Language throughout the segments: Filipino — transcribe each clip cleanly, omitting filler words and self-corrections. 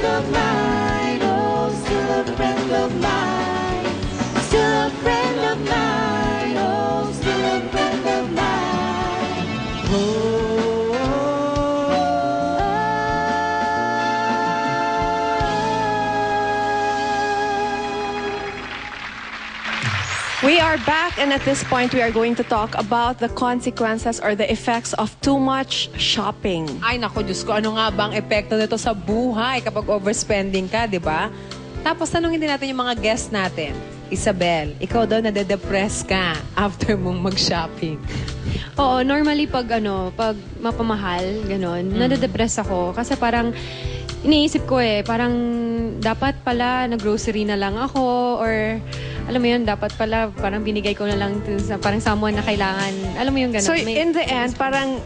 of mine, oh, still a friend of mine. Still a friend of mine, oh, still a friend of mine. We are back, and at this point, we are going to talk about the consequences or the effects of too much shopping. Ay, naku, Diyos ko, ano nga bang epekto nito sa buhay kapag overspending ka, di ba? Tapos tanungin din natin yung mga guests natin. Isabel, ikaw daw nade-depress ka after mong mag-shopping. Oo, normally pag mapamahal, gano'n, nade-depress ako. Kasi parang, iniisip ko parang dapat pala nag-grocery na lang ako or alam mo yun, dapat pala parang binigay ko na lang sa parang someone na kailangan. Alam mo yung gano'n. So, in the end, parang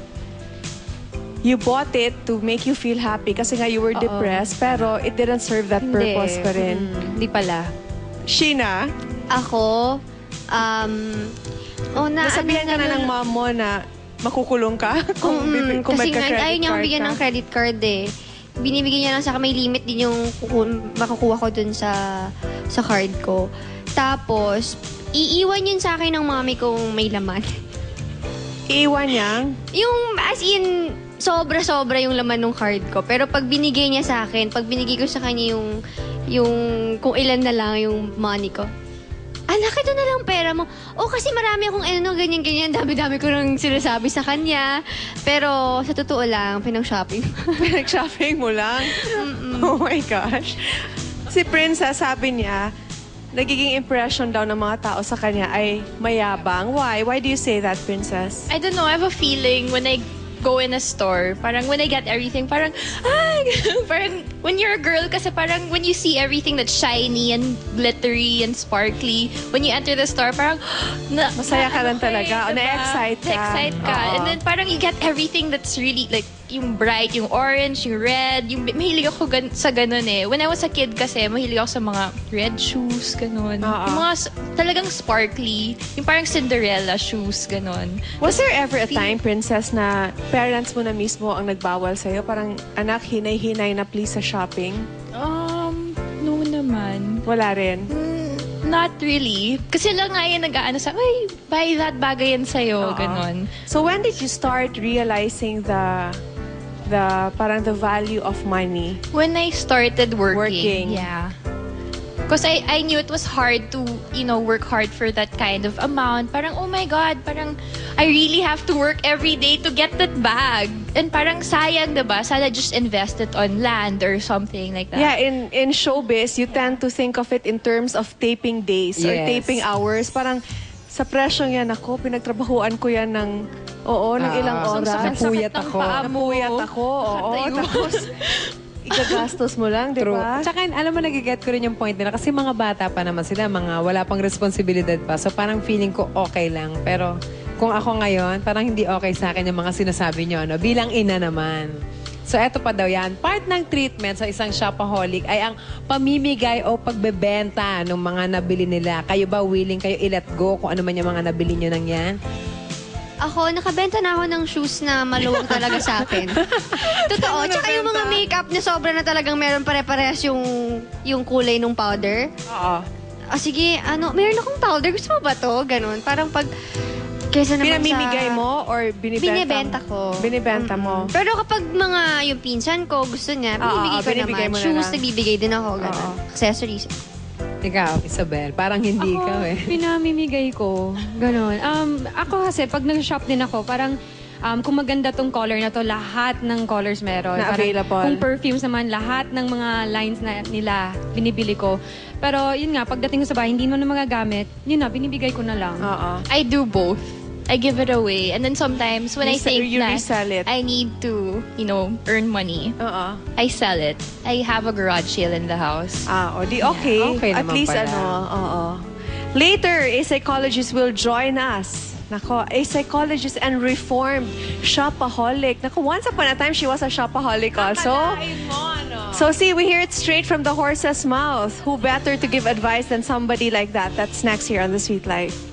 you bought it to make you feel happy kasi nga you were depressed, pero it didn't serve that purpose pa rin. Hindi pala. Sheena, Ako, nasabihan ka na ng mom mo na makukulong ka kung kasi magka-credit nga, ayaw niya card akong bigyan ka. ng credit card Binibigyan niya lang sa akin, may limit din yung makukuha ko dun sa card ko. Tapos, iiwan yun sa akin ng mami kong may laman. Iiwan niya? Yung, as in, sobra-sobra yung laman ng card ko. Pero pag binigay niya sa akin, pag binigay ko sa kanya yung kung ilan na lang yung money ko, anak, ito na lang pera mo. O, kasi marami akong ganyan-ganyan. Dami-dami ko nang sinasabi sa kanya. Pero, sa totoo lang, pinang-shopping. Pinag-shopping mo lang? Oh my gosh. Si Princess, sabi niya, nagiging impression daw ng mga tao sa kanya ay mayabang. Why? Why do you say that, Princess? I don't know, I have a feeling when I go in a store, parang when I get everything, parang, parang when you're a girl, kasi parang when you see everything that's shiny and glittery and sparkly, when you enter the store, parang, Masaya ka lang talaga. diba? Na-excite ka. Na-excite ka. Oo. And then parang you get everything that's really, like, yung bright, yung orange, yung red, yung mahilig ako sa ganun When I was a kid kasi, mahilig ako sa mga red shoes, ganun. Oo. Yung mga talagang sparkly, yung parang Cinderella shoes, ganun. Was there ever a time, Princess, na parents mo na mismo ang nagbawal sa'yo? Parang, anak, hinay-hinay na please sa shopping? No naman. Wala rin. Not really. Kasi lang nga yung nag-aano sa, ay, buy that, bagay yan sa'yo, ganon. So when did you start realizing the value of money? When I started Working. yeah. Because I knew it was hard to, work hard for that kind of amount. Parang, oh my God, parang I really have to work every day to get that bag. And parang sayang, diba? Sana just invest it on land or something like that. Yeah, in showbiz, you tend to think of it in terms of taping days or Yes. taping hours. Parang sa presyong yan ako, pinagtrabahuan ko yan ng ilang oras. Napuyat ako. Napuyat ako, oo. Tapos, igagastos mo lang, di True. ba? Tsaka, alam mo, nagiget ko rin yung point nila. Kasi mga bata pa naman sila, mga wala pang responsibilidad pa. So, parang feeling ko okay lang. Pero, kung ako ngayon, parang hindi okay sa akin yung mga sinasabi nyo, bilang ina naman. So, eto pa daw yan. Part ng treatment sa isang shopaholic ay ang pamimigay o pagbebenta ng mga nabili nila. Kayo ba willing kayo i-let go kung ano man yung mga nabili nyo nang yan? Ako, nakabenta na ako ng shoes na maluwag talaga sa akin. Totoo. Tsaka yung mga makeup na sobra na talagang meron pare-parehas yung kulay ng powder. Oo. Sige, meron akong powder. Gusto mo ba to? Ganon. Parang pag, kesa naman Pinamimigay mo or binibenta? Binibenta ko. Binibenta mo. Pero kapag yung pinsan ko, gusto niya, binibigay binibigay ko mo naman. na Shoes, lang. nagbibigay din ako. Ganon. Accessories. Ikaw, Isabel, parang hindi ikaw Pinamimigay ko. Ganon. Ako kasi, pag nag-shop din ako, parang kung maganda tong color na to, lahat ng colors meron. Na Parang available. Kung perfumes naman, lahat ng mga lines na nila, binibili ko. Pero yun nga, pagdating ko sa bahay, hindi mo na magagamit, yun na, binibigay ko na lang. Oo. I do both. I give it away. And then sometimes when I think you that resell it. I need to, earn money, Oo. I sell it. I have a garage sale in the house. Di okay. okay At naman least pala. oo. Later, a psychologist will join us. Nako, a psychologist and reformed shopaholic. Nako, once upon a time, she was a shopaholic also. So see, we hear it straight from the horse's mouth. Who better to give advice than somebody like that? That's next here on The Sweet Life.